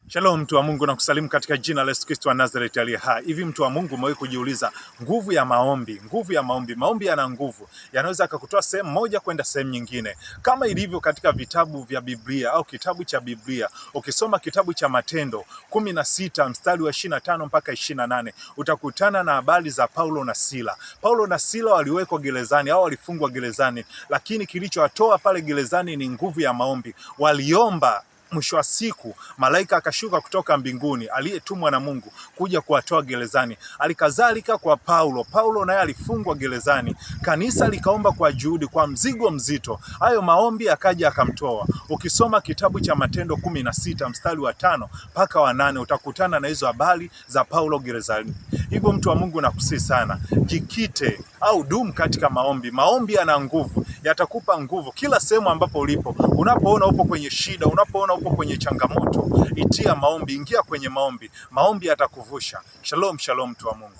Shalom mtu wa Mungu, na kusalimu katika jina la Yesu Kristo wa Nazareti aliye hai. Hivi mtu wa Mungu, umewahi kujiuliza nguvu ya maombi? Nguvu ya maombi. Maombi yana nguvu, yanaweza kukutoa sehemu moja kwenda sehemu nyingine, kama ilivyo katika vitabu vya Biblia au kitabu cha Biblia. Ukisoma kitabu cha Matendo 16 mstari wa 25 mpaka 28, utakutana na habari za Paulo na Sila. Paulo na Sila waliwekwa gerezani au walifungwa gerezani, lakini kilichowatoa pale gerezani ni nguvu ya maombi. Waliomba, mwisho wa siku malaika akashuka kutoka mbinguni aliyetumwa na Mungu kuja kuwatoa gerezani. Alikadhalika kwa Paulo naye alifungwa gerezani. Kanisa likaomba kwa juhudi, kwa mzigo mzito, hayo maombi akaja akamtoa. Ukisoma kitabu cha Matendo 16 mstari wa 5 mpaka wa 8, utakutana na hizo habari za Paulo gerezani. Hivyo mtu wa Mungu, nakusihi sana, jikite au dumu katika maombi. Maombi yana nguvu, yatakupa nguvu kila sehemu ambapo ulipo. Unapoona upo kwenye shida, unapoona upo kwenye changamoto, itia maombi, ingia kwenye maombi. Maombi yatakuvusha. Shalom, shalom mtu wa Mungu.